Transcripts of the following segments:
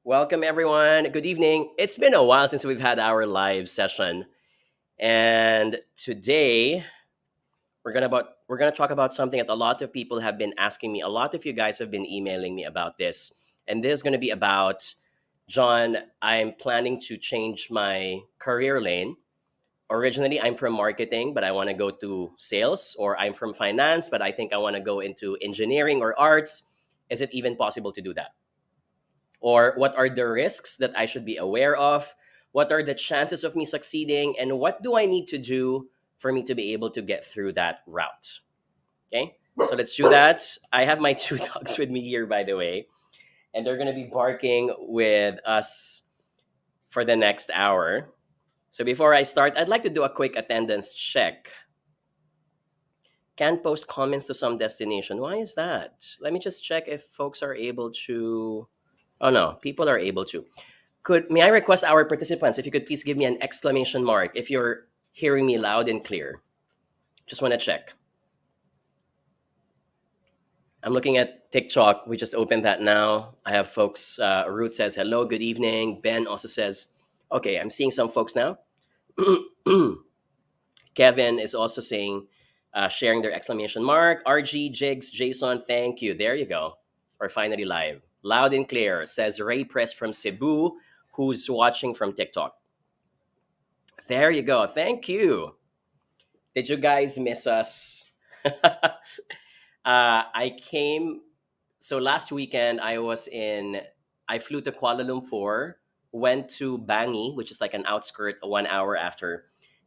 Welcome, everyone. Good evening. It's been a while since we've had our live session, and today we're gonna talk about something that a lot of people have been asking me. A lot of you guys have been emailing me about this, and this is going to be about John. I'm planning to change my career lane. Originally, I'm from marketing, but I want to go to sales, or I'm from finance, but I think I want to go into engineering or arts. Is it even possible to do that? Or what are the risks that I should be aware of? What are the chances of me succeeding? And what do I need to do for me to be able to get through that route? Okay, so let's do that. I have my two dogs with me here, by the way, and they're going to be barking with us for the next hour. So before I start, I'd like to do a quick attendance check. Can't post comments to some destination. Why is that? Let me just check if folks are able to. Oh no, people are able to. Could may I request our participants if you could please give me an exclamation mark if you're hearing me loud and clear. Just want to check. I'm looking at TikTok. We just opened that now. I have folks. Ruth says hello, good evening. Ben also says, okay, I'm seeing some folks now. Kevin is also saying, sharing their exclamation mark. RG, Jigs, Jason, thank you. There you go. We're finally live. Loud and clear, says Ray Press from Cebu, who's watching from TikTok. There you go. Thank you. Did you guys miss us? I came. So last weekend, I flew to Kuala Lumpur, went to Bangi, which is like an outskirt 1 hour after.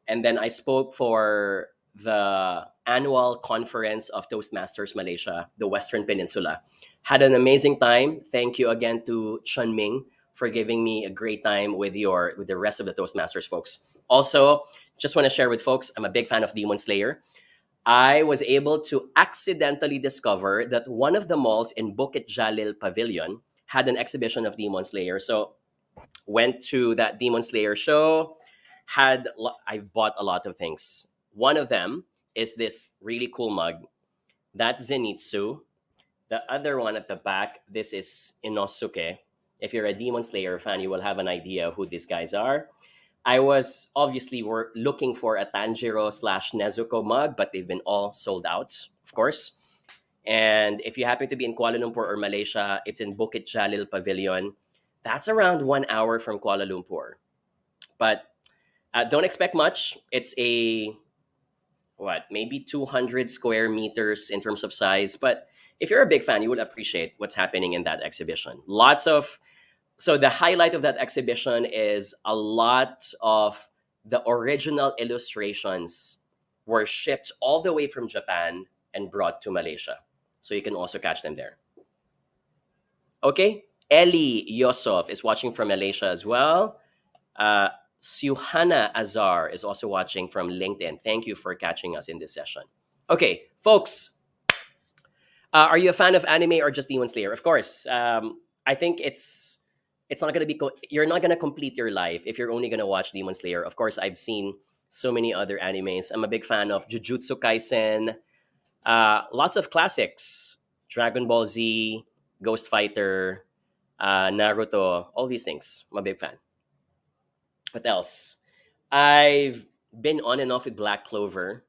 And then I spoke for the annual conference of Toastmasters Malaysia, the Western Peninsula. Had an amazing time. Thank you again to Chun Ming for giving me a great time with the rest of the Toastmasters folks. Also, just want to share with folks, I'm a big fan of Demon Slayer. I was able to accidentally discover that one of the malls in Bukit Jalil Pavilion had an exhibition of Demon Slayer. So went to that Demon Slayer show. I bought a lot of things. One of them is this really cool mug. That's Zenitsu. The other one at the back, this is Inosuke. If you're a Demon Slayer fan, you will have an idea who these guys are. I was obviously were looking for a Tanjiro slash Nezuko mug, but they've been all sold out, of course. And if you happen to be in Kuala Lumpur or Malaysia, it's in Bukit Jalil Pavilion. That's around 1 hour from Kuala Lumpur. But don't expect much. It's a maybe 200 square meters in terms of size. But if you're a big fan, you will appreciate what's happening in that exhibition. So the highlight of that exhibition is a lot of the original illustrations were shipped all the way from Japan and brought to Malaysia. So you can also catch them there. Okay. Eli Yosef is watching from Malaysia as well. Suhana Azar is also watching from LinkedIn. Thank you for catching us in this session. Okay, folks, are you a fan of anime or just Demon Slayer? Of course. I think it's not gonna be you're not gonna complete your life if you're only gonna watch Demon Slayer. Of course, I've seen so many other animes. I'm a big fan of Jujutsu Kaisen. Lots of classics: Dragon Ball Z, Ghost Fighter, Naruto. All these things. I'm a big fan. What else? I've been on and off with Black Clover.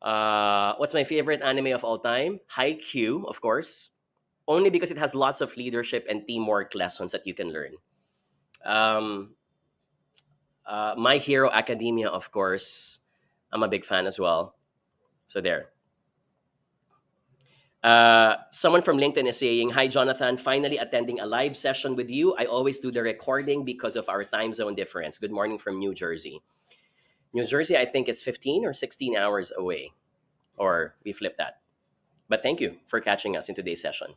What's my favorite anime of all time? Haikyuu, of course, only because it has lots of leadership and teamwork lessons that you can learn. Um, My Hero Academia, of course, I'm a big fan as well. So there. Someone from LinkedIn is saying, "Hi, Jonathan. Finally attending a live session with you. I always do the recording because of our time zone difference. Good morning from New Jersey. New Jersey, I think, is 15 or 16 hours away, or we flip that. But thank you for catching us in today's session."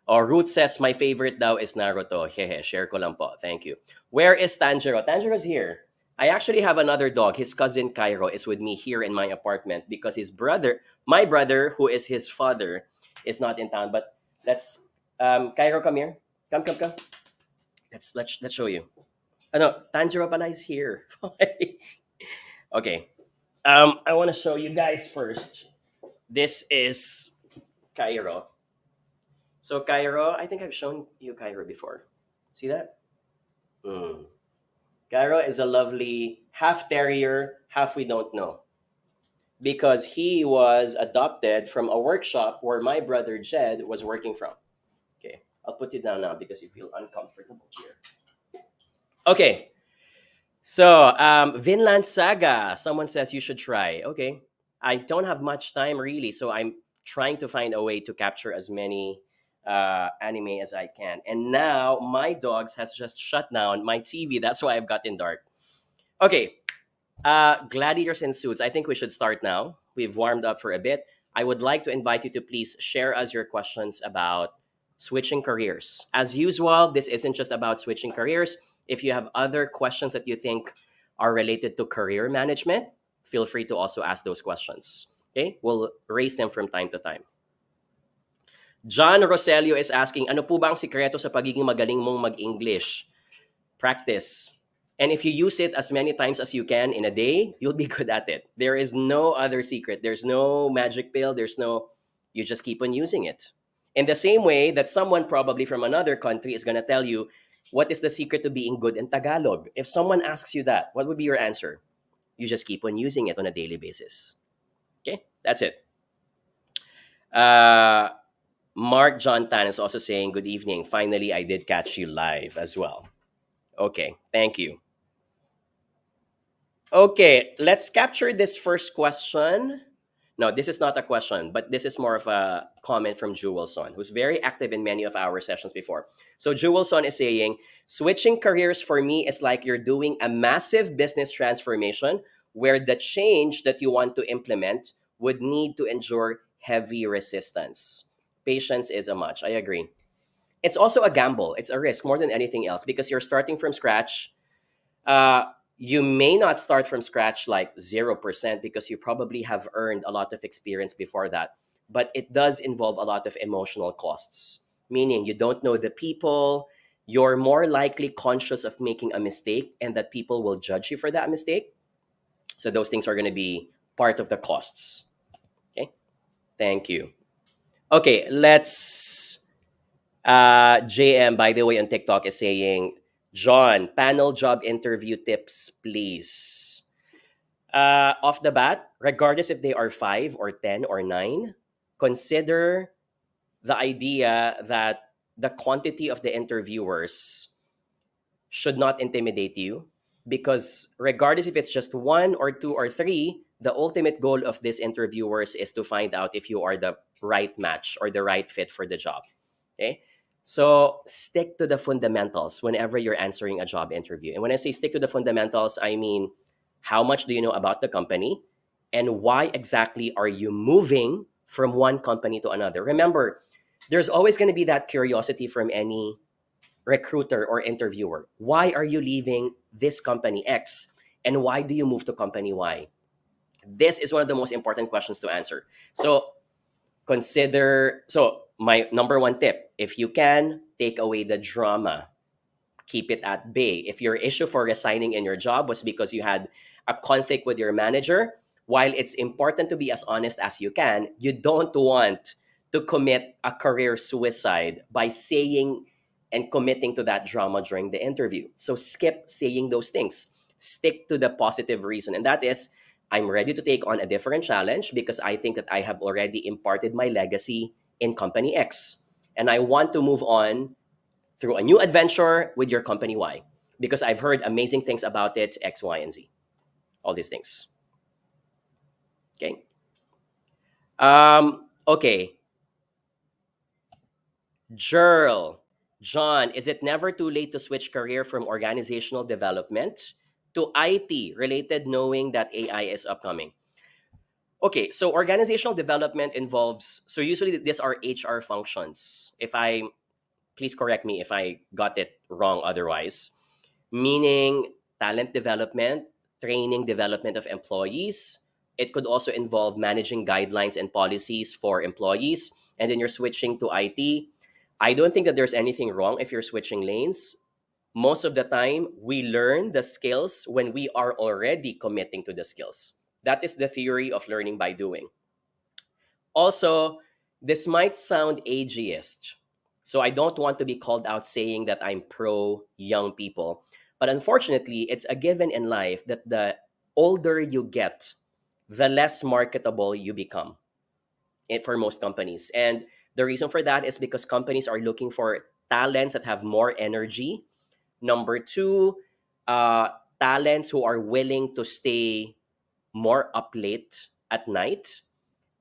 Oh, Ruth says, "My favorite daw is Naruto. Hehe, share ko lang po. Thank you. Where is Tanjiro? Tanjiro's here. I actually have another dog. His cousin Cairo is with me here in my apartment because my brother, who is his father, is not in town. But Cairo, come here. Come. Let's show you. No, Tanjiro pala is here. Okay. I want to show you guys first. This is Cairo. So Cairo, I think I've shown you Cairo before. See that? Mm. Cairo is a lovely half terrier, half we don't know. Because he was adopted from a workshop where my brother Jed was working from. Okay, I'll put you down now because you feel uncomfortable here. Okay, so Vinland Saga. Someone says you should try. Okay, I don't have much time really, so I'm trying to find a way to capture as many anime as I can. And now my dogs has just shut down my TV. That's why I've gotten dark. Okay, gladiators in suits. I think we should start now. We've warmed up for a bit. I would like to invite you to please share us your questions about switching careers. As usual, this isn't just about switching careers. If you have other questions that you think are related to career management, feel free to also ask those questions. Okay? We'll raise them from time to time. John Roselio is asking, ano po ba ang sikreto sa pagiging magaling mong mag-English? Practice. And if you use it as many times as you can in a day, you'll be good at it. There is no other secret. There's no magic pill. You just keep on using it. In the same way that someone probably from another country is going to tell you, what is the secret to being good in Tagalog? If someone asks you that, what would be your answer? You just keep on using it on a daily basis. Okay, that's it. Uh, Mark John Tan is also saying, good evening. Finally, I did catch you live as well. Okay, thank you. Okay, let's capture this first question. No, this is not a question, but this is more of a comment from Jewelson, who's very active in many of our sessions before. So Jewelson is saying, switching careers for me is like you're doing a massive business transformation where the change that you want to implement would need to endure heavy resistance. Patience is a much. I agree. It's also a gamble. It's a risk more than anything else because you're starting from scratch. uh, you may not start from scratch like 0% because you probably have earned a lot of experience before that. But it does involve a lot of emotional costs, meaning you don't know the people. You're more likely conscious of making a mistake and that people will judge you for that mistake. So those things are going to be part of the costs. Okay. Thank you. Okay. JM, by the way, on TikTok is saying, John, panel job interview tips, please. Off the bat, regardless if they are 5 or 10 or 9, consider the idea that the quantity of the interviewers should not intimidate you because regardless if it's just 1 or 2 or 3, the ultimate goal of these interviewers is to find out if you are the right match or the right fit for the job. Okay. So stick to the fundamentals whenever you're answering a job interview. And when I say stick to the fundamentals, I mean, how much do you know about the company and why exactly are you moving from one company to another? Remember, there's always going to be that curiosity from any recruiter or interviewer. Why are you leaving this company X? And why do you move to company Y? This is one of the most important questions to answer. So my number one tip, if you can, take away the drama, keep it at bay. If your issue for resigning in your job was because you had a conflict with your manager, while it's important to be as honest as you can, you don't want to commit a career suicide by saying and committing to that drama during the interview. So skip saying those things. Stick to the positive reason. And that is, I'm ready to take on a different challenge because I think that I have already imparted my legacy in company X. And I want to move on through a new adventure with your company Y because I've heard amazing things about it, X, Y, and Z. All these things. Okay. Okay. Jerl. John, is it never too late to switch career from organizational development to IT related knowing that AI is upcoming? Okay, so organizational development involves, so usually these are HR functions. Please correct me if I got it wrong otherwise, meaning talent development, training development of employees. It could also involve managing guidelines and policies for employees. And then you're switching to IT. I don't think that there's anything wrong if you're switching lanes. Most of the time, we learn the skills when we are already committing to the skills. That is the theory of learning by doing. Also, this might sound ageist. So I don't want to be called out saying that I'm pro young people. But unfortunately, it's a given in life that the older you get, the less marketable you become for most companies. And the reason for that is because companies are looking for talents that have more energy. Number two, uh, talents who are willing to stay more up late at night.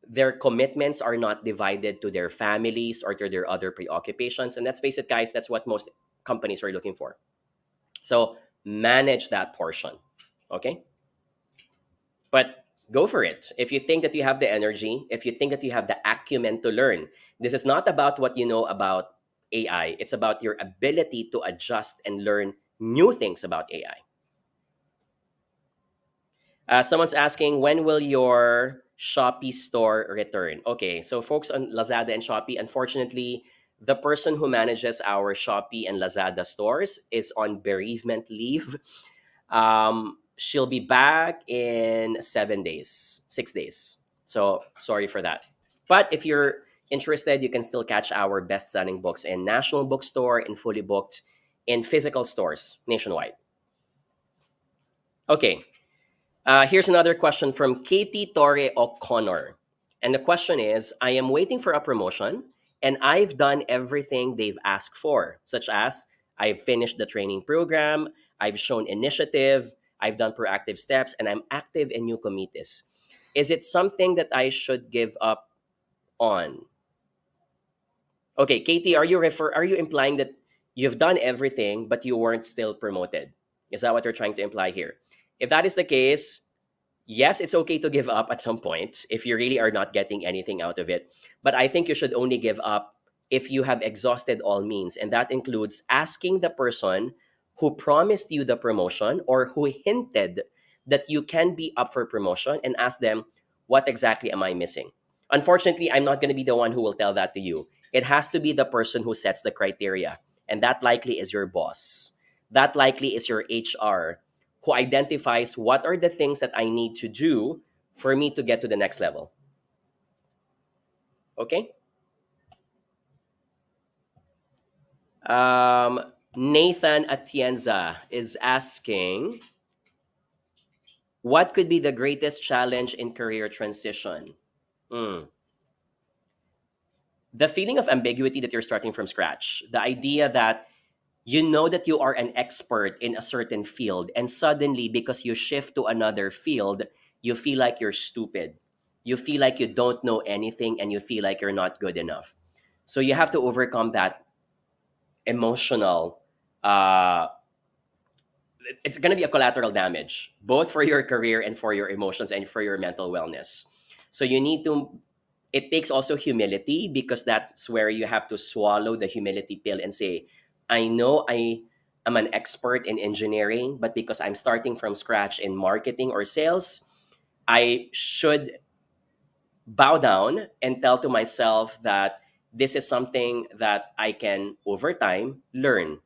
Their commitments are not divided to their families or to their other preoccupations. And let's face it, guys, that's what most companies are looking for. So manage that portion. Okay. But go for it. If you think that you have the energy, if you think that you have the acumen to learn, this is not about what you know about AI. It's about your ability to adjust and learn new things about AI. Someone's asking, when will your Shopee store return? Okay, so folks on Lazada and Shopee, unfortunately, the person who manages our Shopee and Lazada stores is on bereavement leave. She'll be back in 7 days, 6 days. So sorry for that. But if you're interested, you can still catch our best-selling books in National Bookstore and fully booked in physical stores nationwide. Okay, here's another question from Katie Torre O'Connor. And the question is, I am waiting for a promotion and I've done everything they've asked for, such as I've finished the training program, I've shown initiative, I've done proactive steps, and I'm active in new committees. Is it something that I should give up on? Okay, Katie, are you implying that you've done everything but you weren't still promoted? Is that what you're trying to imply here? If that is the case, yes, it's okay to give up at some point if you really are not getting anything out of it. But I think you should only give up if you have exhausted all means. And that includes asking the person who promised you the promotion or who hinted that you can be up for promotion and ask them, what exactly am I missing? Unfortunately, I'm not going to be the one who will tell that to you. It has to be the person who sets the criteria. And that likely is your boss. That likely is your HR who identifies what are the things that I need to do for me to get to the next level. Okay? Um, Nathan Atienza is asking, what could be the greatest challenge in career transition? Mm. The feeling of ambiguity that you're starting from scratch, the idea that you know that you are an expert in a certain field, and suddenly, because you shift to another field, you feel like you're stupid. You feel like you don't know anything and you feel like you're not good enough. So you have to overcome that emotional, uh, it's going to be a collateral damage, both for your career and for your emotions and for your mental wellness. So you need to, it takes also humility because that's where you have to swallow the humility pill and say, I know I am an expert in engineering, but because I'm starting from scratch in marketing or sales, I should bow down and tell to myself that this is something that I can over time learn.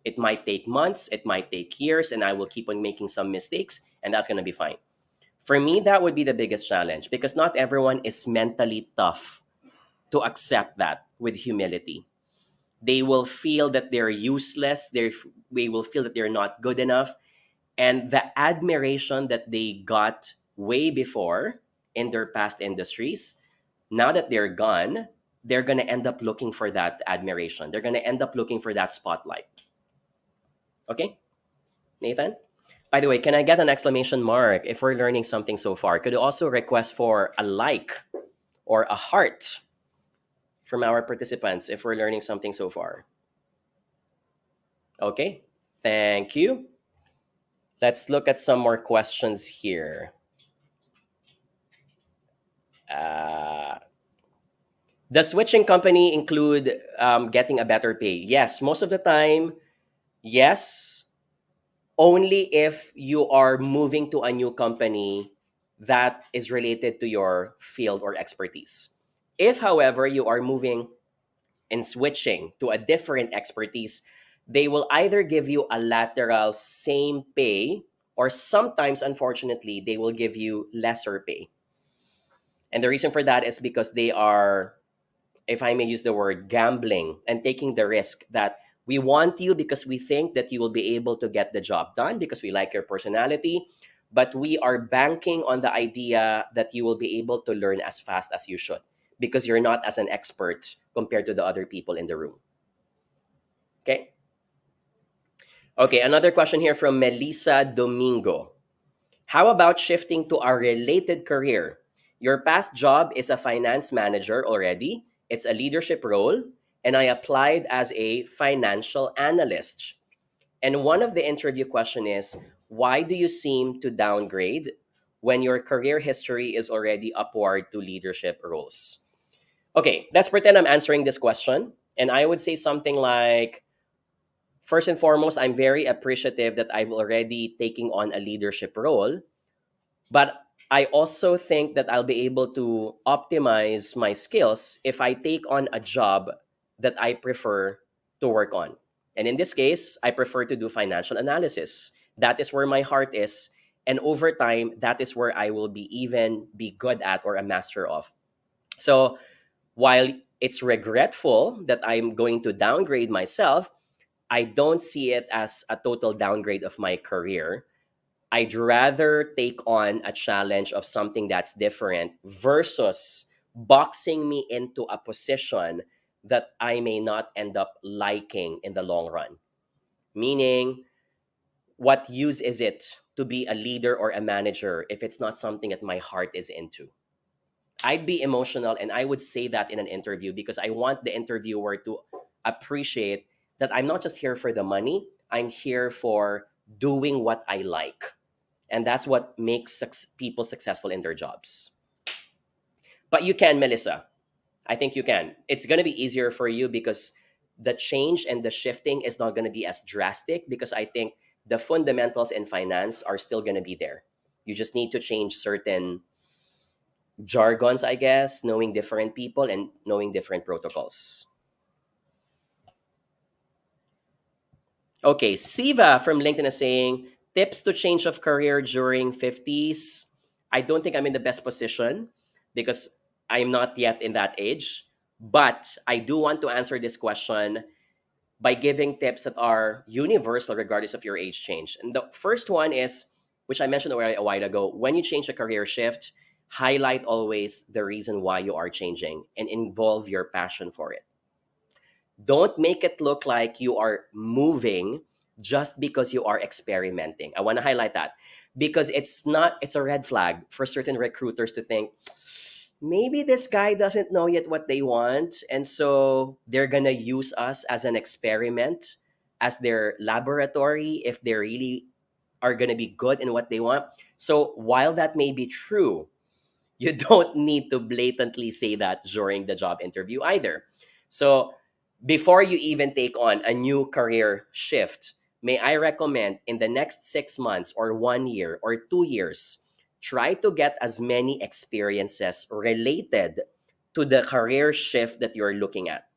It might take months, it might take years, and I will keep on making some mistakes, and that's going to be fine. For me, that would be the biggest challenge because not everyone is mentally tough to accept that with humility. They will feel that they're useless, they will feel that they're not good enough, and the admiration that they got way before in their past industries, now that they're gone, they're going to end up looking for that admiration. They're going to end up looking for that spotlight. Okay, Nathan? By the way, can I get an exclamation mark if we're learning something so far? Could you also request for a like or a heart from our participants if we're learning something so far? Okay, thank you. Let's look at some more questions here. Uh, does switching company include getting a better pay? Yes, most of the time, yes. Only if you are moving to a new company that is related to your field or expertise. If, however, you are moving and switching to a different expertise, they will either give you a lateral same pay or sometimes, unfortunately, they will give you lesser pay. And the reason for that is because they are if I may use the word, gambling and taking the risk that we want you because we think that you will be able to get the job done because we like your personality, but we are banking on the idea that you will be able to learn as fast as you should because you're not as an expert compared to the other people in the room. Okay. Okay. Another question here from Melissa Domingo. How about shifting to a related career? Your past job is a finance manager already, it's a leadership role, and I applied as a financial analyst. And one of the interview question is, why do you seem to downgrade when your career history is already upward to leadership roles? Okay, let's pretend I'm answering this question. And I would say something like, first and foremost, I'm very appreciative that I've already taken on a leadership role, but I also think that I'll be able to optimize my skills if I take on a job that I prefer to work on. And in this case, I prefer to do financial analysis. That is where my heart is. And over time, that is where I will be even be good at or a master of. So while it's regretful that I'm going to downgrade myself, I don't see it as a total downgrade of my career. I'd rather take on a challenge of something that's different versus boxing me into a position that I may not end up liking in the long run. Meaning, what use is it to be a leader or a manager if it's not something that my heart is into? I'd be emotional, and I would say that in an interview because I want the interviewer to appreciate that I'm not just here for the money, I'm here for doing what I like, and that's what makes people successful in their jobs. But you can, Melissa. I think you can. It's going to be easier for you because the change and the shifting is not going to be as drastic because I think the fundamentals in finance are still going to be there. You just need to change certain jargons, I guess, knowing different people and knowing different protocols. Okay, Siva from LinkedIn is saying tips to change of career during 50s. I don't think I'm in the best position because I'm not yet in that age, but I do want to answer this question by giving tips that are universal regardless of your age change. And the first one is, which I mentioned already a while ago, when you change a career shift, highlight always the reason why you are changing and involve your passion for it. Don't make it look like you are moving just because you are experimenting. I want to highlight that because it's not, it's a red flag for certain recruiters to think maybe this guy doesn't know yet what they want. And so they're going to use us as an experiment, as their laboratory, if they really are going to be good in what they want. So while that may be true, you don't need to blatantly say that during the job interview either. So before you even take on a new career shift, may I recommend in the next 6 months or 1 year or 2 years, try to get as many experiences related to the career shift that you're looking at.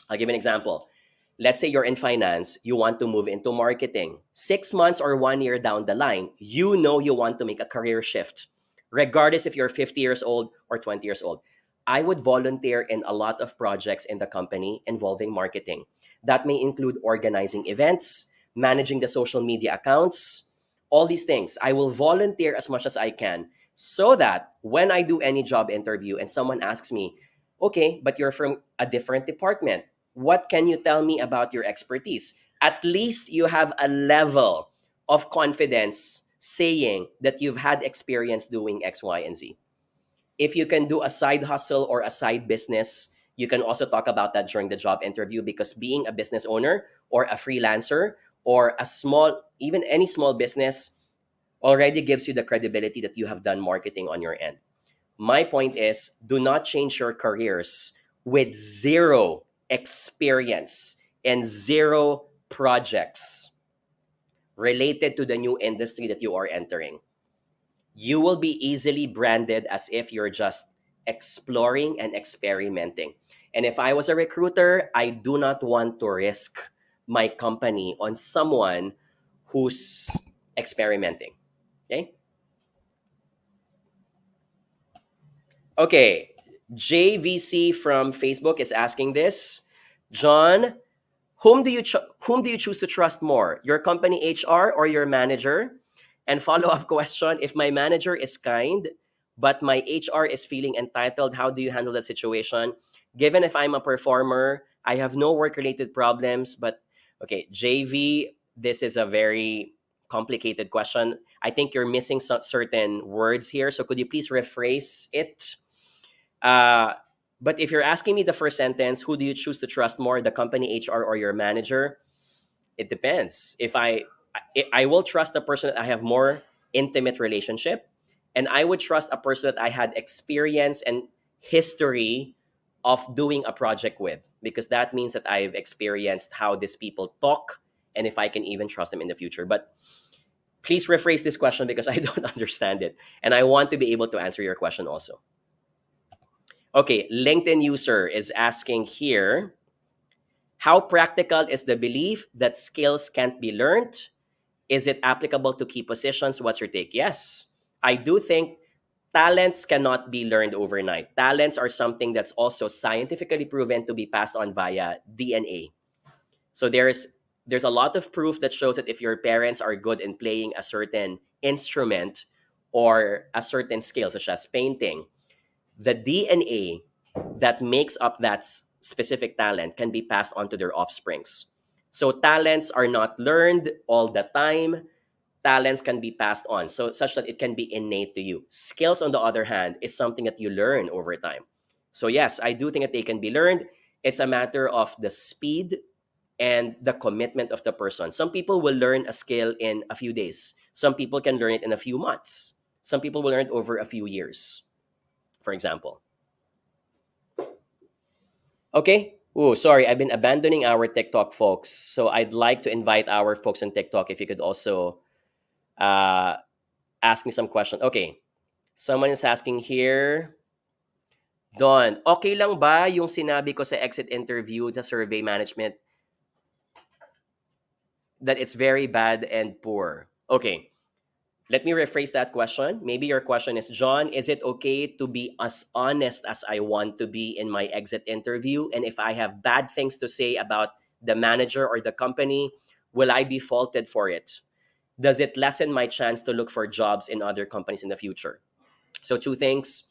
I'll give an example. Let's say you're in finance, you want to move into marketing. 6 months or 1 year down the line, you know you want to make a career shift, regardless if you're 50 years old or 20 years old. I would volunteer in a lot of projects in the company involving marketing. That may include organizing events, managing the social media accounts, all these things. I will volunteer as much as I can so that when I do any job interview and someone asks me, okay, but you're from a different department, what can you tell me about your expertise? At least you have a level of confidence saying that you've had experience doing X, Y, and Z. If you can do a side hustle or a side business, you can also talk about that during the job interview because being a business owner or a freelancer or a small, even any small business already gives you the credibility that you have done marketing on your end. My point is, do not change your careers with zero experience and zero projects related to the new industry that you are entering. You will be easily branded as if you're just exploring and experimenting. And if I was a recruiter, I do not want to risk my company on someone who's experimenting. Okay? Okay. JVC from Facebook is asking this. John, whom do you choose to trust more? Your company HR or your manager? And follow-up question, if my manager is kind but my HR is feeling entitled, how do you handle that situation? Given if I'm a performer, I have no work-related problems, but okay, JV, this is a very complicated question. I think you're missing some certain words here, so could you please rephrase it? Uh, but if you're asking me the first sentence, who do you choose to trust more, the company HR or your manager? It depends. If I will trust the person that I have more intimate relationship, and I would trust a person that I had experience and history of doing a project with, because that means that I've experienced how these people talk and if I can even trust them in the future. But please rephrase this question because I don't understand it, and I want to be able to answer your question also. Okay, LinkedIn user is asking here, how practical is the belief that skills can't be learned? Is it applicable to key positions? What's your take? Yes, I do think talents cannot be learned overnight. Talents are something that's also scientifically proven to be passed on via DNA. So there's a lot of proof that shows that if your parents are good in playing a certain instrument or a certain skill, such as painting, the DNA that makes up that specific talent can be passed on to their offsprings. So talents are not learned all the time. Talents can be passed on, so such that it can be innate to you. Skills, on the other hand, is something that you learn over time. So yes, I do think that they can be learned. It's a matter of the speed and the commitment of the person. Some people will learn a skill in a few days. Some people can learn it in a few months. Some people will learn it over a few years, for example. Okay. Oh, sorry. I've been abandoning our TikTok folks. So I'd like to invite our folks on TikTok if you could also uh, ask me some question. Okay. Someone is asking here, Don, okay lang ba yung sinabi ko sa exit interview sa survey management that it's very bad and poor? Okay. Let me rephrase that question. Maybe your question is, John, is it okay to be as honest as I want to be in my exit interview? And if I have bad things to say about the manager or the company, will I be faulted for it? Does it lessen my chance to look for jobs in other companies in the future? So, two things.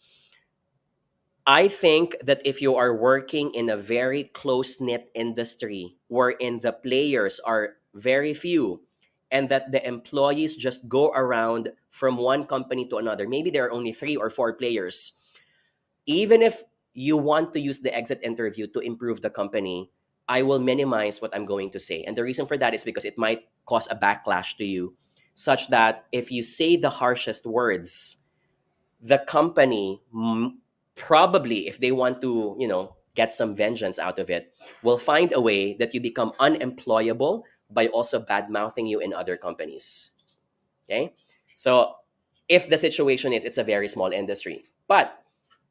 I think that if you are working in a very close knit industry wherein the players are very few and that the employees just go around from one company to another, maybe there are only three or four players, even if you want to use the exit interview to improve the company, I will minimize what I'm going to say. And the reason for that is because it might cause a backlash to you, such that if you say the harshest words, the company probably, if they want to, get some vengeance out of it, will find a way that you become unemployable by also bad mouthing you in other companies. Okay, so if the situation is it's a very small industry, but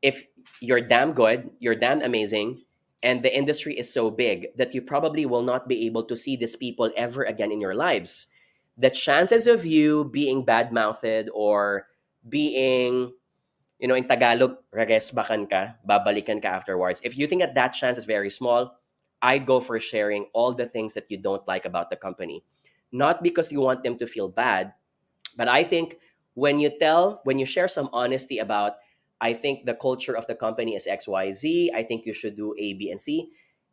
if you're damn good, you're damn amazing, and the industry is so big that you probably will not be able to see these people ever again in your lives, the chances of you being bad mouthed or being, in Tagalog, reresbakan ka, babalikan ka afterwards. If you think that that chance is very small, I'd go for sharing all the things that you don't like about the company. Not because you want them to feel bad, but I think when you share some honesty about, I think the culture of the company is XYZ, I think you should do A, B, and C,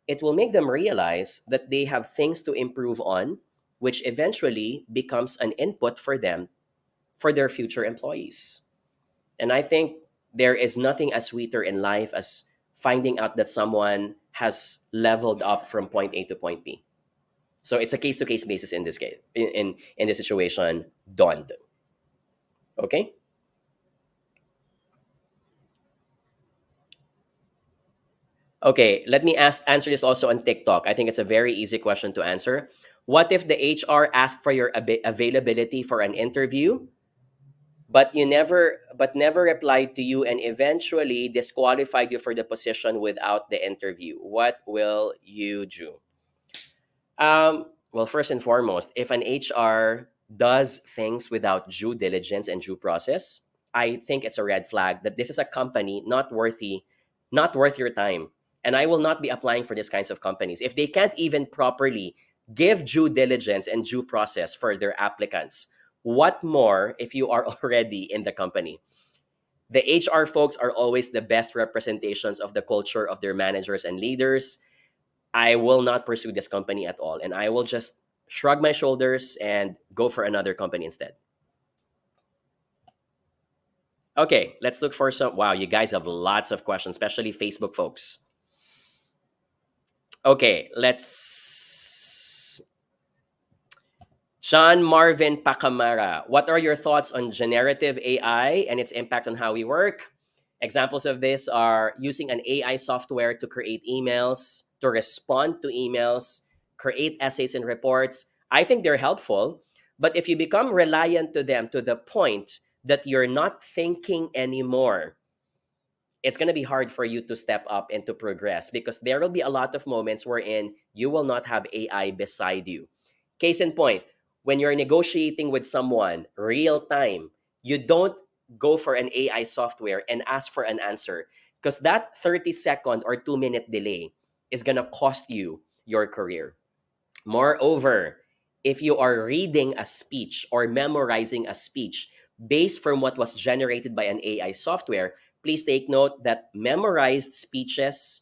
it will make them realize that they have things to improve on, which eventually becomes an input for them for their future employees. And I think there is nothing as sweeter in life as finding out that someone has leveled up from point A to point B. So it's a case to case basis in this case, in this situation, Don. Okay. Okay, let me answer this also on TikTok. I think it's a very easy question to answer. What if the HR asked for your availability for an interview, but never replied to you and eventually disqualified you for the position without the interview? What will you do? Well, first and foremost, if an HR does things without due diligence and due process, I think it's a red flag that this is a company not worth your time. And I will not be applying for these kinds of companies. If they can't even properly give due diligence and due process for their applicants, what more if you are already in the company? The HR folks are always the best representations of the culture of their managers and leaders. I will not pursue this company at all. And I will just shrug my shoulders and go for another company instead. Okay, let's look for some. Wow, you guys have lots of questions, especially Facebook folks. Okay, let's. Sean Marvin Pacamara, what are your thoughts on generative AI and its impact on how we work? Examples of this are using an AI software to create emails, to respond to emails, create essays and reports. I think they're helpful, but if you become reliant to them to the point that you're not thinking anymore, it's going to be hard for you to step up and to progress because there will be a lot of moments wherein you will not have AI beside you. Case in point, when you're negotiating with someone real time, you don't go for an AI software and ask for an answer because that 30-second or 2-minute delay is going to cost you your career. Moreover, if you are reading a speech or memorizing a speech based from what was generated by an AI software, please take note that memorized speeches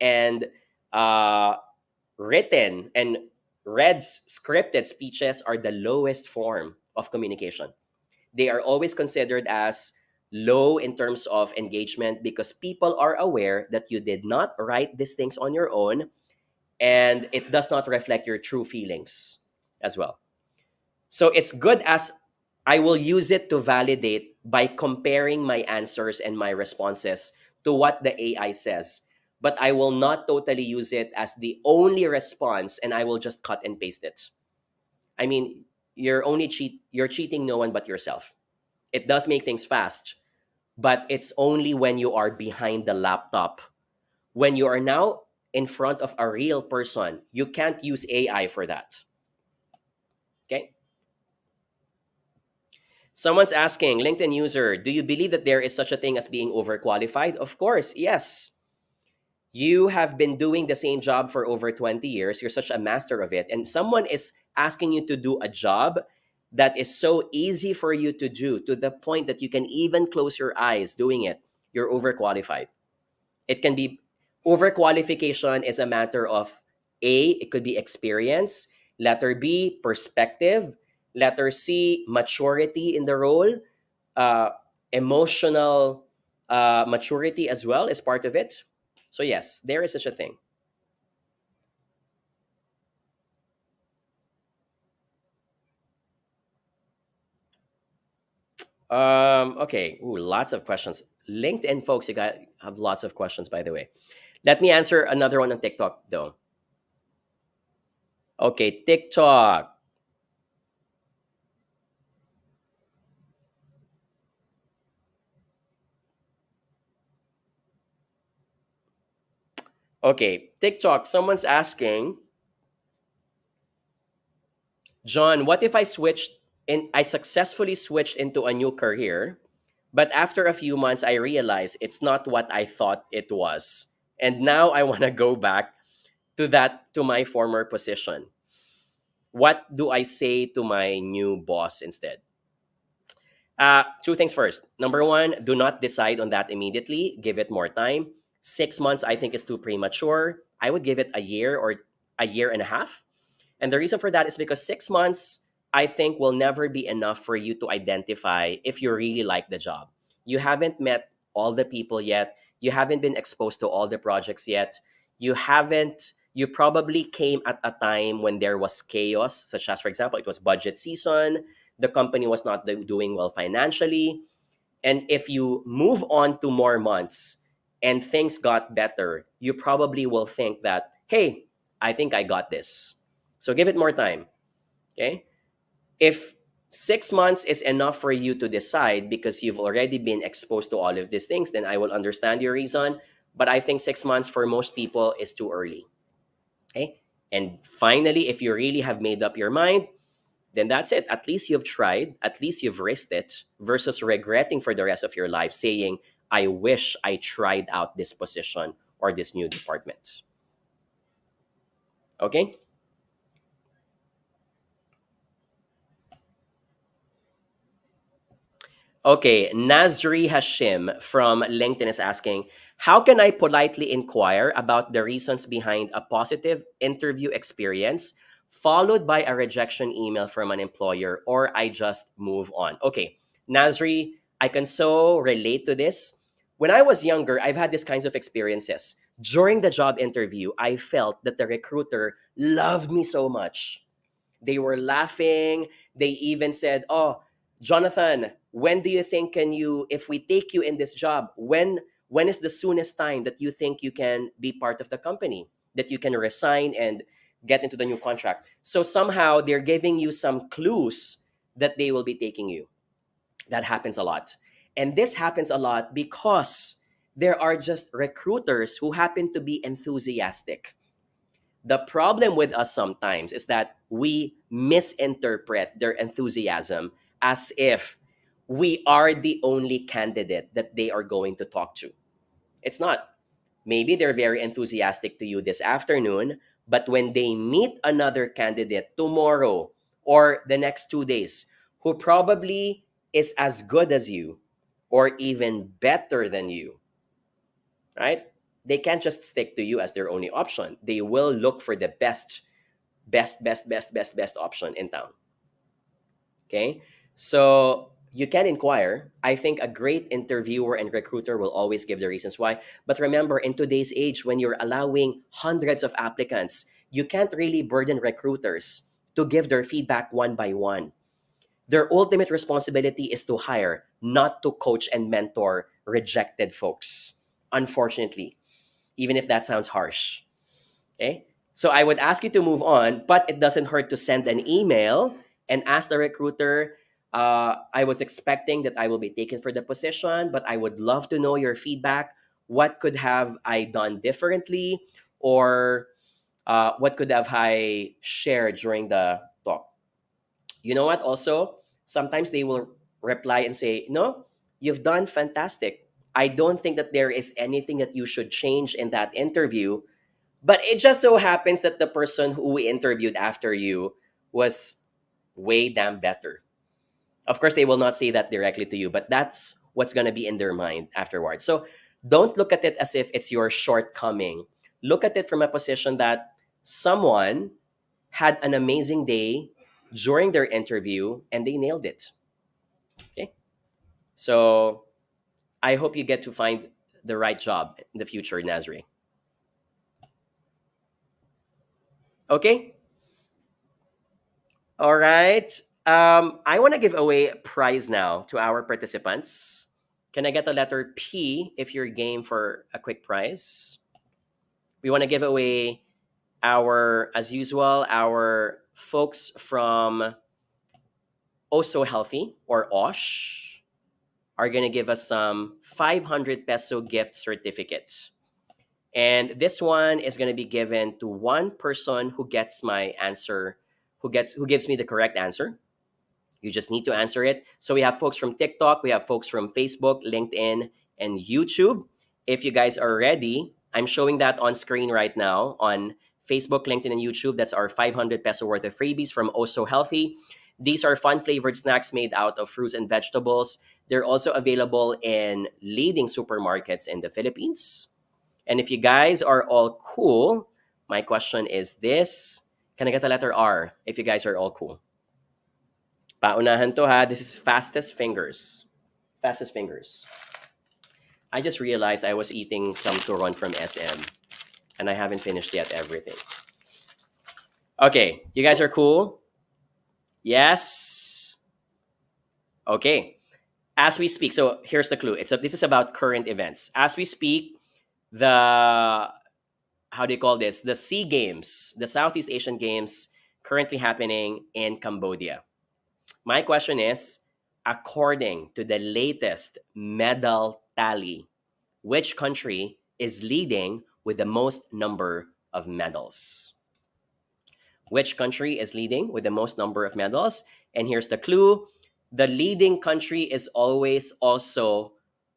and uh, written and read scripted speeches are the lowest form of communication. They are always considered as low in terms of engagement because people are aware that you did not write these things on your own and it does not reflect your true feelings as well. So it's good as I will use it to validate by comparing my answers and my responses to what the AI says. But I will not totally use it as the only response and I will just cut and paste it. I mean, you're cheating no one but yourself. It does make things fast, but it's only when you are behind the laptop. When you are now in front of a real person, you can't use AI for that. Okay? Someone's asking, LinkedIn user, do you believe that there is such a thing as being overqualified? Of course, yes. You have been doing the same job for over 20 years. You're such a master of it. And someone is asking you to do a job that is so easy for you to do to the point that you can even close your eyes doing it. You're overqualified. It can be overqualification is a matter of A, it could be experience, letter B, perspective, letter C, maturity in the role, uh, emotional maturity as well is part of it. So yes, there is such a thing. Okay. Ooh, lots of questions. LinkedIn folks, you got have lots of questions, by the way. Let me answer another one on TikTok though. Okay, TikTok. Okay, TikTok. Someone's asking, John, what if I successfully switched into a new career, but after a few months I realized it's not what I thought it was. And now I want to go back to my former position. What do I say to my new boss instead? Two things first. Number one, do not decide on that immediately. Give it more time. 6 months, I think, is too premature. I would give it a year or a year and a half. And the reason for that is because 6 months, I think, will never be enough for you to identify if you really like the job. You haven't met all the people yet. You haven't been exposed to all the projects yet. You probably came at a time when there was chaos, such as, for example, it was budget season, the company was not doing well financially. And if you move on to more months and things got better, you probably will think that, hey, I think I got this. So give it more time. Okay. If 6 months is enough for you to decide because you've already been exposed to all of these things, then I will understand your reason. But I think 6 months for most people is too early. Okay. And finally, if you really have made up your mind, then that's it. At least you've tried, at least you've risked it versus regretting for the rest of your life saying, I wish I tried out this position or this new department. Okay? Okay, Nazri Hashim from LinkedIn is asking, how can I politely inquire about the reasons behind a positive interview experience followed by a rejection email from an employer, or I just move on? Okay, Nazri, I can so relate to this. When I was younger, I've had these kinds of experiences. During the job interview, I felt that the recruiter loved me so much. They were laughing. They even said, "Oh, Jonathan, when do you think can you if we take you in this job, when is the soonest time that you think you can be part of the company, that you can resign and get into the new contract?" So somehow they're giving you some clues that they will be taking you. That happens a lot. And this happens a lot because there are just recruiters who happen to be enthusiastic. The problem with us sometimes is that we misinterpret their enthusiasm as if we are the only candidate that they are going to talk to. It's not. Maybe they're very enthusiastic to you this afternoon, but when they meet another candidate tomorrow or the next 2 days who probably is as good as you or even better than you, right? They can't just stick to you as their only option. They will look for the best option in town. Okay. So you can inquire. I think a great interviewer and recruiter will always give the reasons why. But remember, in today's age, when you're allowing hundreds of applicants, you can't really burden recruiters to give their feedback one by one. Their ultimate responsibility is to hire, not to coach and mentor rejected folks. Unfortunately, even if that sounds harsh. Okay. So I would ask you to move on, but it doesn't hurt to send an email and ask the recruiter. I was expecting that I will be taken for the position, but I would love to know your feedback. What could have I done differently, or what could have I shared during the talk? You know what? Also, sometimes they will reply and say, "No, you've done fantastic. I don't think that there is anything that you should change in that interview, but it just so happens that the person who we interviewed after you was way damn better." Of course, they will not say that directly to you, but that's what's going to be in their mind afterwards. So don't look at it as if it's your shortcoming. Look at it from a position that someone had an amazing day during their interview and they nailed it. Okay. So I hope you get to find the right job in the future, Nazri. Okay. All right. I want to give away a prize now to our participants. Can I get a letter P if you're game for a quick prize? We want to give away as usual, our folks from Also Healthy or OSH are going to give us some 500 peso gift certificate. And this one is going to be given to one person who gets my answer, who gives me the correct answer. You just need to answer it. So we have folks from TikTok, we have folks from Facebook, LinkedIn, and YouTube. If you guys are ready, I'm showing that on screen right now on Facebook, LinkedIn, and YouTube. That's our 500 peso worth of freebies from Also Healthy. These are fun flavored snacks made out of fruits and vegetables. They're also available in leading supermarkets in the Philippines. And if you guys are all cool, my question is this. Can I get the letter R if you guys are all cool? Paunahan to ha. This is fastest fingers. Fastest fingers. I just realized I was eating some turon from SM and I haven't finished yet everything. Okay, you guys are cool? Yes. Okay. As we speak, so here's the clue. This is about current events. As we speak, the how do you call this? The SEA Games, the Southeast Asian Games currently happening in Cambodia. My question is, according to the latest medal tally, which country is leading with the most number of medals? Which country is leading with the most number of medals? And here's the clue. The leading country is always also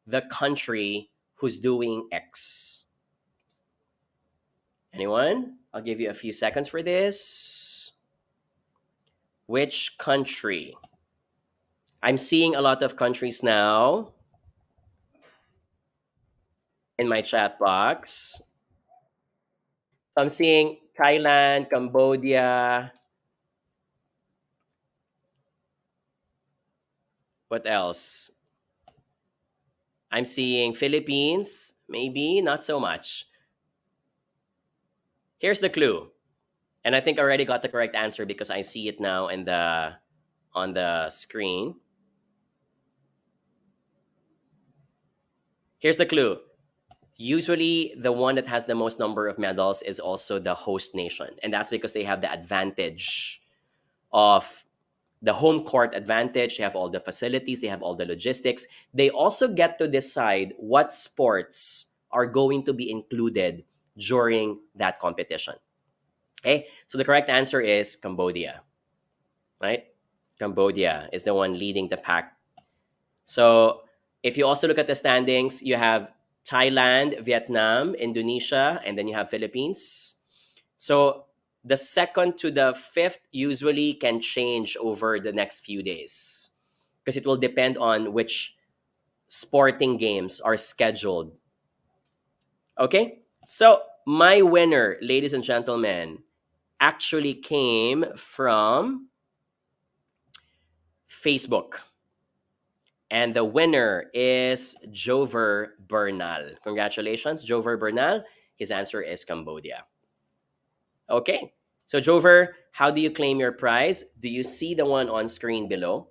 the country who's doing X? Anyone? I'll give you a few seconds for this. Which country? I'm seeing a lot of countries now in my chat box. So I'm seeing Thailand, Cambodia. What else? I'm seeing Philippines, maybe not so much. Here's the clue. And I think I already got the correct answer because I see it now in the on the screen. Here's the clue. Usually the one that has the most number of medals is also the host nation, and that's because they have the advantage of the home court advantage. They have all the facilities, they have all the logistics. They also get to decide what sports are going to be included during that competition. Okay, so the correct answer is Cambodia, right? Cambodia is the one leading the pack. So if you also look at the standings, you have Thailand, Vietnam, Indonesia, and then you have Philippines. So the second to the fifth usually can change over the next few days because it will depend on which sporting games are scheduled. Okay? So my winner, ladies and gentlemen, actually came from Facebook. And the winner is Jover Bernal. Congratulations, Jover Bernal. His answer is Cambodia. Okay. So, Jover, how do you claim your prize? Do you see the one on screen below?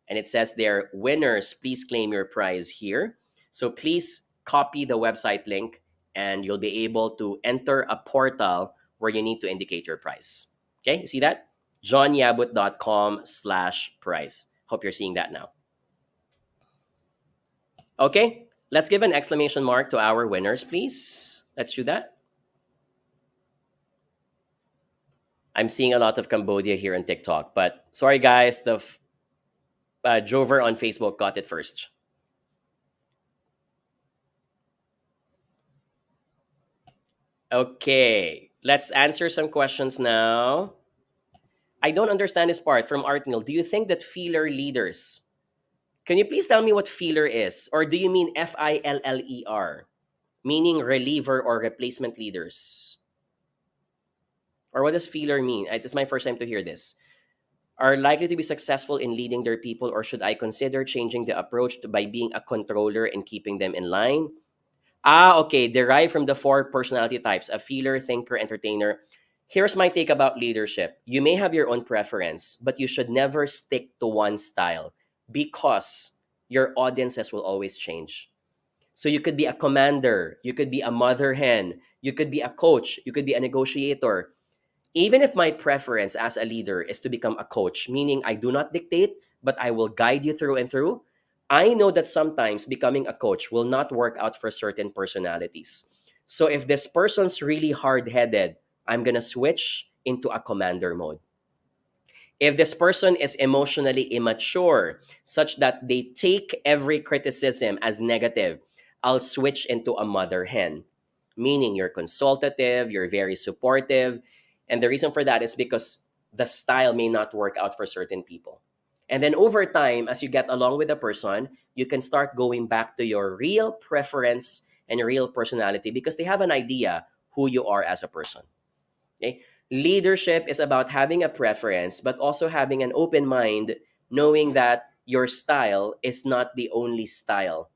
And it says there, winners, please claim your prize here. So, please copy the website link and you'll be able to enter a portal where you need to indicate your prize. Okay. You see that? johnyabut.com/prize. Hope you're seeing that now. Okay, let's give an exclamation mark to our winners, please. Let's do that. I'm seeing a lot of Cambodia here on TikTok, but sorry, guys, the Jover on Facebook got it first. Okay, let's answer some questions now. I don't understand this part from Art Neil. Do you think that feeler leaders? Can you please tell me what feeler is? Or do you mean FILLER, meaning reliever or replacement leaders? Or what does feeler mean? It's my first time to hear this. Are likely to be successful in leading their people, or should I consider changing the approach by being a controller and keeping them in line? Ah, okay. Derived from the four personality types: a feeler, thinker, entertainer. Here's my take about leadership. You may have your own preference, but you should never stick to one style because your audiences will always change. So you could be a commander, you could be a mother hen, you could be a coach, you could be a negotiator. Even if my preference as a leader is to become a coach, meaning I do not dictate, but I will guide you through and through, I know that sometimes becoming a coach will not work out for certain personalities. So if this person's really hard headed, I'm going to switch into a commander mode. If this person is emotionally immature, such that they take every criticism as negative, I'll switch into a mother hen, meaning you're consultative, you're very supportive. And the reason for that is because the style may not work out for certain people. And then over time, as you get along with the person, you can start going back to your real preference and your real personality because they have an idea who you are as a person. Okay? Leadership is about having a preference, but also having an open mind, knowing that your style is not the only style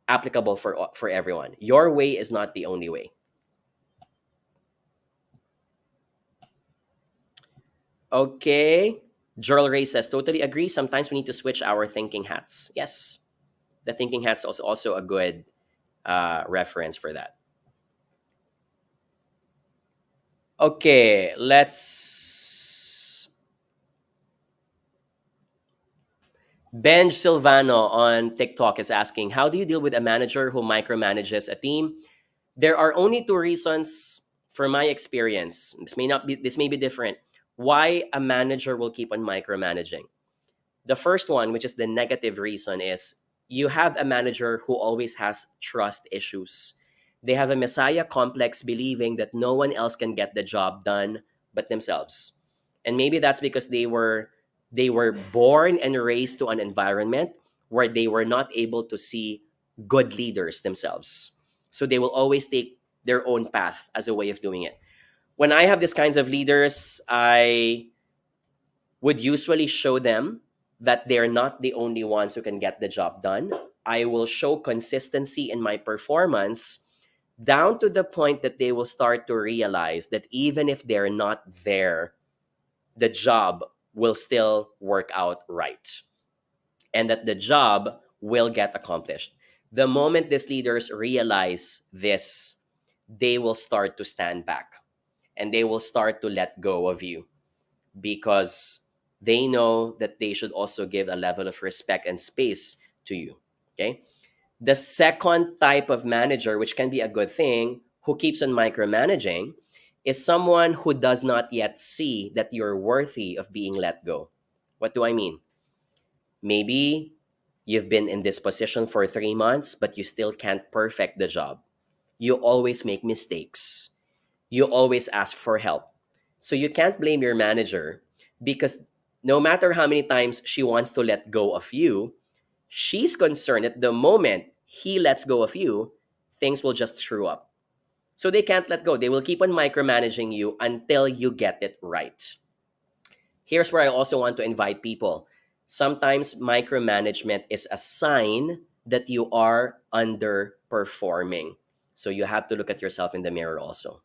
applicable for everyone. Your way is not the only way. Okay. Gerald Ray says, totally agree. Sometimes we need to switch our thinking hats. Yes. The thinking hats is also a good reference for that. Okay, let's. Ben Silvano on TikTok is asking, how do you deal with a manager who micromanages a team? There are only two reasons for my experience. This may be different. Why a manager will keep on micromanaging. The first one, which is the negative reason, is you have a manager who always has trust issues. They have a messiah complex, believing that no one else can get the job done but themselves. And maybe that's because they were born and raised to an environment where they were not able to see good leaders themselves. So they will always take their own path as a way of doing it. When I have these kinds of leaders, I would usually show them that they're not the only ones who can get the job done. I will show consistency in my performance down to the point that they will start to realize that even if they're not there, the job will still work out right and that the job will get accomplished. The moment these leaders realize this, they will start to stand back and they will start to let go of you because they know that they should also give a level of respect and space to you. Okay. The second type of manager, which can be a good thing, who keeps on micromanaging, is someone who does not yet see that you're worthy of being let go. What do I mean? Maybe you've been in this position for 3 months, but you still can't perfect the job. You always make mistakes. You always ask for help. So you can't blame your manager because no matter how many times she wants to let go of you, she's concerned that the moment he lets go of you, things will just screw up. So they can't let go. They will keep on micromanaging you until you get it right. Here's where I also want to invite people. Sometimes micromanagement is a sign that you are underperforming. So you have to look at yourself in the mirror also.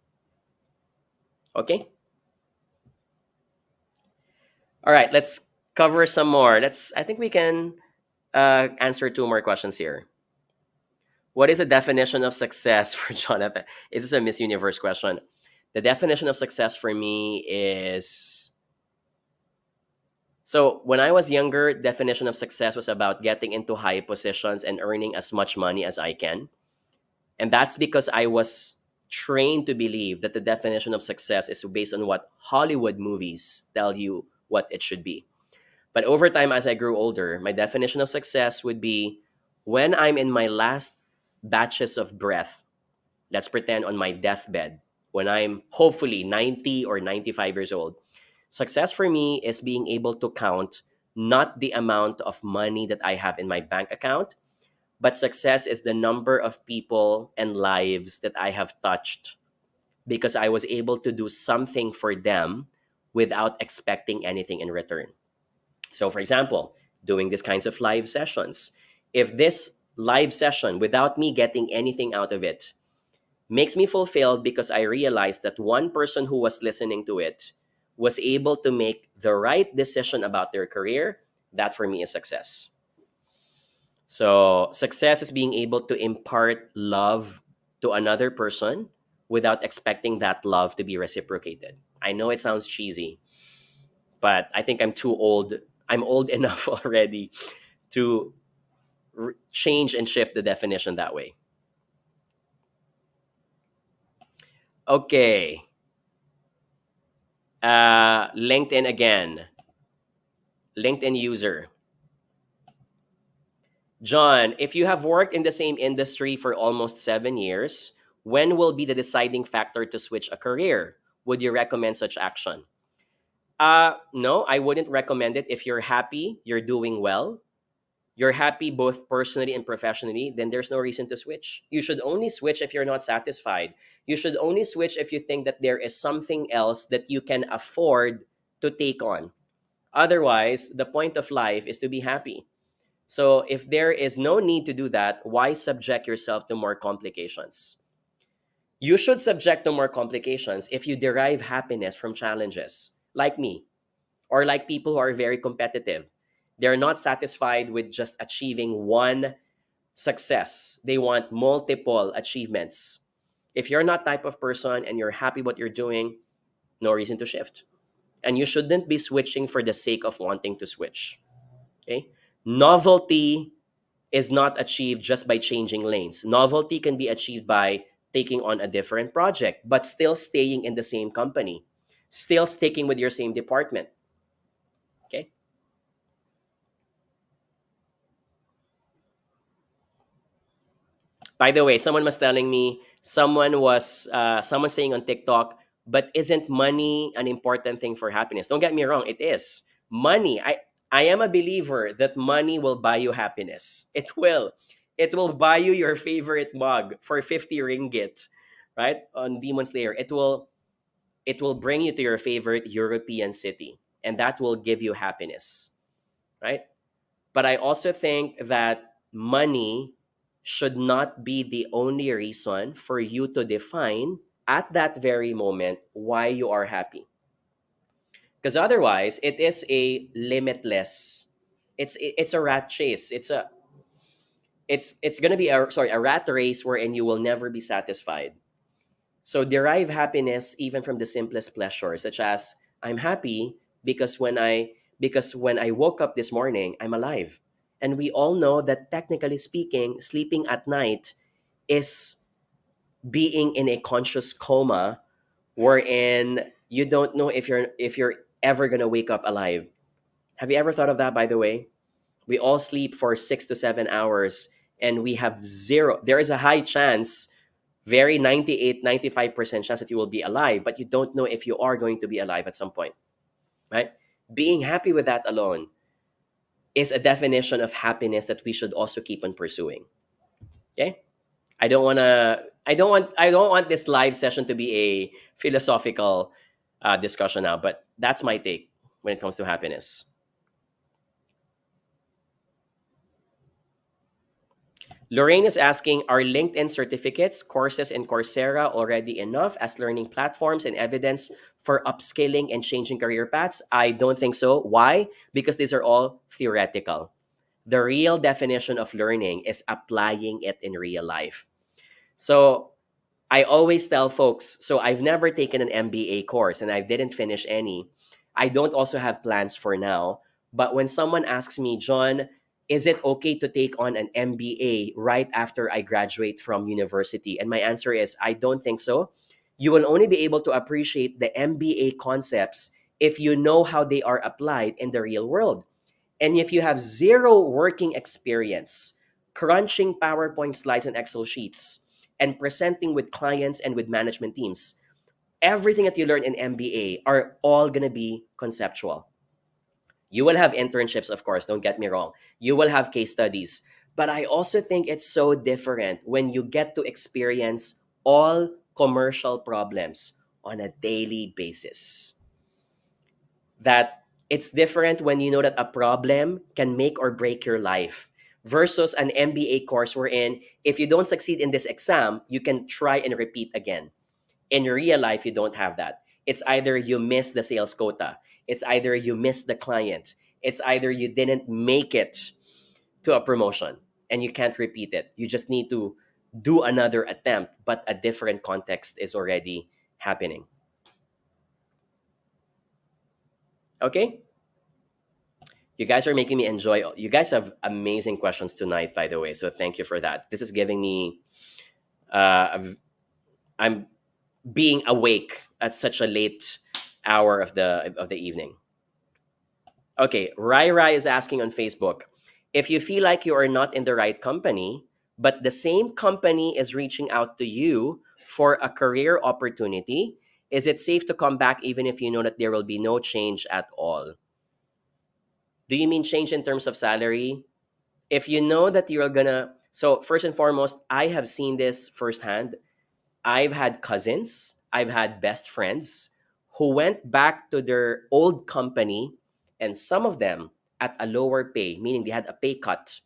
Okay? All right, let's cover some more. I think we can answer two more questions here. What is the definition of success for Jonathan? Is this a Miss Universe question? The definition of success for me is, so when I was younger, definition of success was about getting into high positions and earning as much money as I can. And that's because I was trained to believe that the definition of success is based on what Hollywood movies tell you what it should be. But over time, as I grew older, my definition of success would be when I'm in my last batches of breath, let's pretend on my deathbed, when I'm hopefully 90 or 95 years old. Success for me is being able to count not the amount of money that I have in my bank account, but success is the number of people and lives that I have touched because I was able to do something for them without expecting anything in return. So, for example, doing these kinds of live sessions. If this live session, without me getting anything out of it, makes me fulfilled because I realized that one person who was listening to it was able to make the right decision about their career, that for me is success. So, success is being able to impart love to another person without expecting that love to be reciprocated. I know it sounds cheesy, but I think I'm too old. I'm old enough already to change and shift the definition that way. Okay. LinkedIn again. LinkedIn user. John, if you have worked in the same industry for almost 7 years, when will be the deciding factor to switch a career? Would you recommend such action? No, I wouldn't recommend it. If you're happy, you're doing well, you're happy both personally and professionally, then there's no reason to switch. You should only switch if you're not satisfied. You should only switch if you think that there is something else that you can afford to take on. Otherwise, the point of life is to be happy. So if there is no need to do that, why subject yourself to more complications? You should subject to more complications if you derive happiness from challenges, like me, or like people who are very competitive. They're not satisfied with just achieving one success. They want multiple achievements. If you're not type of person and you're happy what you're doing, no reason to shift. And you shouldn't be switching for the sake of wanting to switch. Okay? Novelty is not achieved just by changing lanes. Novelty can be achieved by taking on a different project, but still staying in the same company, still sticking with your same department. Okay? By the way, someone was telling me, someone saying on TikTok, but isn't money an important thing for happiness? Don't get me wrong, it is. Money, I am a believer that money will buy you happiness. It will. It will buy you your favorite mug for 50 ringgit, right? On Demon Slayer. It will bring you to your favorite European city, and that will give you happiness, right? But I also think that money should not be the only reason for you to define at that very moment why you are happy. Because otherwise, it is a limitless. It's a rat chase. It's gonna be a rat race wherein you will never be satisfied. So derive happiness even from the simplest pleasures, such as I'm happy because when I woke up this morning, I'm alive. And we all know that technically speaking, sleeping at night is being in a conscious coma wherein you don't know if you're ever gonna wake up alive. Have you ever thought of that, by the way? We all sleep for 6 to 7 hours and we have zero. There is a high chance, very 98, 95% chance that you will be alive, but you don't know if you are going to be alive at some point, right? Being happy with that alone is a definition of happiness that we should also keep on pursuing. Okay? I don't want this live session to be a philosophical discussion now, but that's my take when it comes to happiness. Lorraine is asking, are LinkedIn certificates, courses, and Coursera already enough as learning platforms and evidence for upskilling and changing career paths? I don't think so. Why? Because these are all theoretical. The real definition of learning is applying it in real life. So I always tell folks, so I've never taken an MBA course and I didn't finish any. I don't also have plans for now. But when someone asks me, John, is it okay to take on an MBA right after I graduate from university? And my answer is, I don't think so. You will only be able to appreciate the MBA concepts if you know how they are applied in the real world. And if you have zero working experience, crunching PowerPoint slides and Excel sheets, and presenting with clients and with management teams, everything that you learn in MBA are all going to be conceptual. You will have internships, of course, don't get me wrong. You will have case studies. But I also think it's so different when you get to experience all commercial problems on a daily basis. That it's different when you know that a problem can make or break your life versus an MBA course wherein if you don't succeed in this exam, you can try and repeat again. In real life, you don't have that. It's either you miss the sales quota, it's either you miss the client, it's either you didn't make it to a promotion and you can't repeat it. You just need to do another attempt, but a different context is already happening. Okay? You guys are making me enjoy. You guys have amazing questions tonight, by the way. So thank you for that. This is giving me. I'm being awake at such a late hour of the evening. Okay, Rai Rai is asking on Facebook, if you feel like you are not in the right company, but the same company is reaching out to you for a career opportunity, is it safe to come back even if you know that there will be no change at all? Do you mean change in terms of salary? If you know that you're gonna, so first and foremost, I have seen this firsthand. I've had cousins, I've had best friends who went back to their old company, and some of them at a lower pay, meaning they had a pay cut,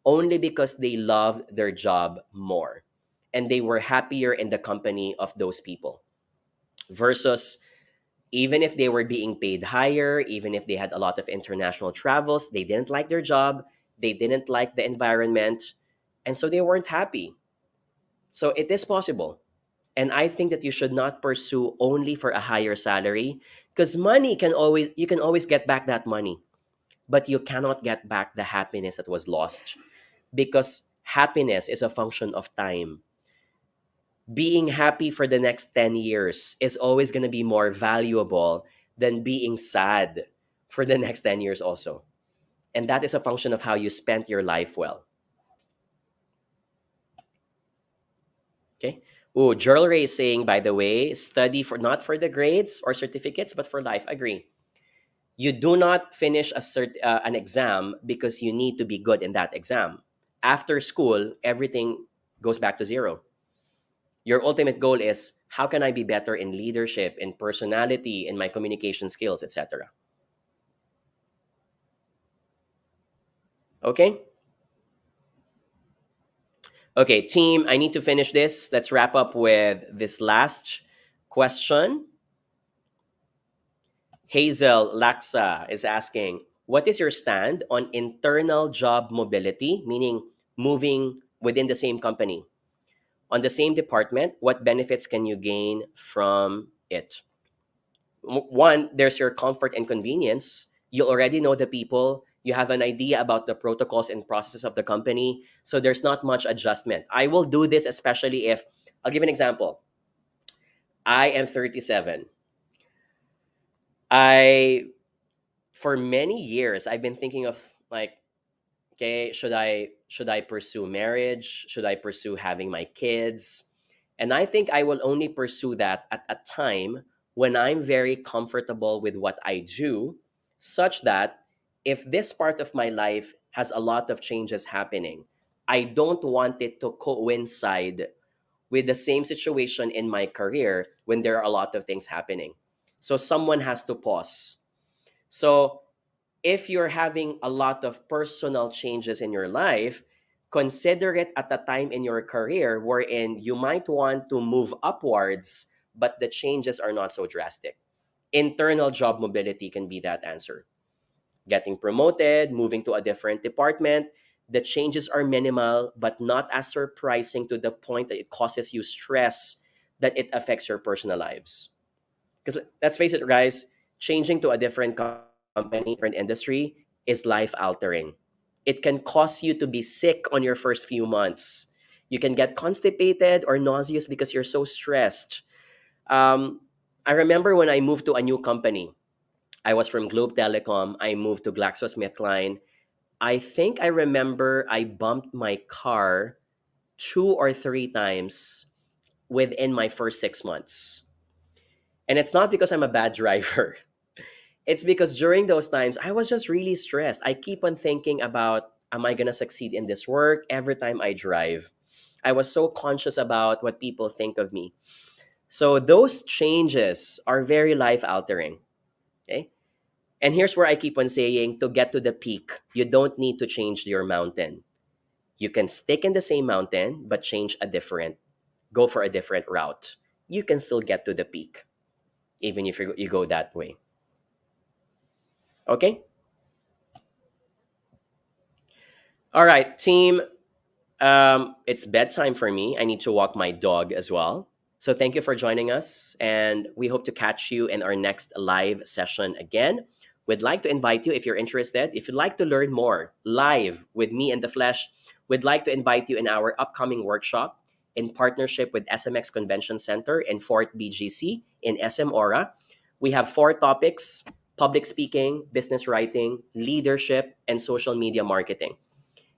only because they loved their job more and they were happier in the company of those people versus even if they were being paid higher, even if they had a lot of international travels, they didn't like their job, they didn't like the environment, and so they weren't happy. So it is possible. And I think that you should not pursue only for a higher salary because you can always get back that money, but you cannot get back the happiness that was lost because happiness is a function of time. Being happy for the next 10 years is always going to be more valuable than being sad for the next 10 years also. And that is a function of how you spent your life well. Okay. Oh, jewelry is saying, by the way, study for not for the grades or certificates, but for life. Agree. You do not finish an exam because you need to be good in that exam. After school, everything goes back to zero. Your ultimate goal is how can I be better in leadership, in personality, in my communication skills, etc. Okay? Okay, team, I need to finish this. Let's wrap up with this last question. Hazel Laksa is asking, what is your stand on internal job mobility, meaning moving within the same company? On the same department, what benefits can you gain from it? One, there's your comfort and convenience. You already know the people, you have an idea about the protocols and processes of the company, so there's not much adjustment. I will do this especially if, I'll give an example. I am 37. I For many years I've been thinking of, like, okay, should I pursue marriage? Should I pursue having my kids? And I think I will only pursue that at a time when I'm very comfortable with what I do, such that if this part of my life has a lot of changes happening, I don't want it to coincide with the same situation in my career when there are a lot of things happening. So someone has to pause. So if you're having a lot of personal changes in your life, consider it at a time in your career wherein you might want to move upwards, but the changes are not so drastic. Internal job mobility can be that answer. Getting promoted, moving to a different department, the changes are minimal, but not as surprising to the point that it causes you stress that it affects your personal lives. Because let's face it, guys, changing to a different company, different industry is life altering. It can cause you to be sick on your first few months. You can get constipated or nauseous because you're so stressed. Um, I remember when I moved to a new company. I was from Globe Telecom. I moved to GlaxoSmithKline. I think I remember I bumped my car 2 or 3 times within my first 6 months. And it's not because I'm a bad driver. It's because during those times, I was just really stressed. I keep on thinking about, am I going to succeed in this work every time I drive? I was so conscious about what people think of me. So those changes are very life altering. Okay. And here's where I keep on saying, to get to the peak, you don't need to change your mountain. You can stick in the same mountain, but go for a different route. You can still get to the peak, even if you go that way. Okay. All right, team. It's bedtime for me. I need to walk my dog as well. So thank you for joining us, and we hope to catch you in our next live session again. We'd like to invite you, if you're interested, if you'd like to learn more live with me in the flesh, we'd like to invite you in our upcoming workshop in partnership with SMX Convention Center and Fort BGC in SM Aura. We have 4 topics: public speaking, business writing, leadership, and social media marketing.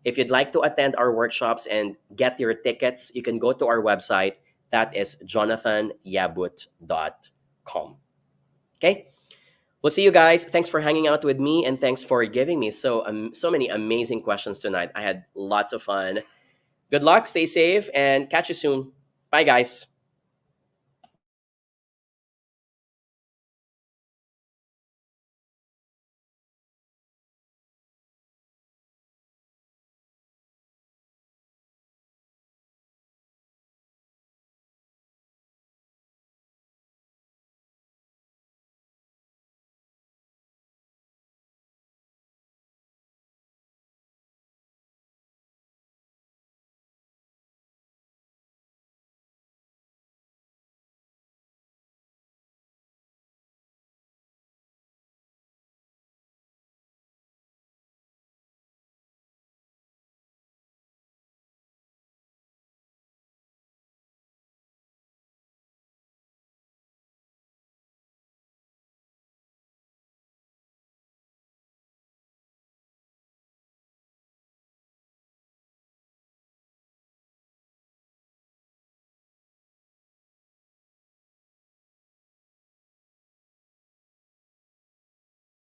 If you'd like to attend our workshops and get your tickets, you can go to our website. That is jonathanyabut.com. Okay? We'll see you guys. Thanks for hanging out with me, and thanks for giving me so many amazing questions tonight. I had lots of fun. Good luck, stay safe, and catch you soon. Bye, guys.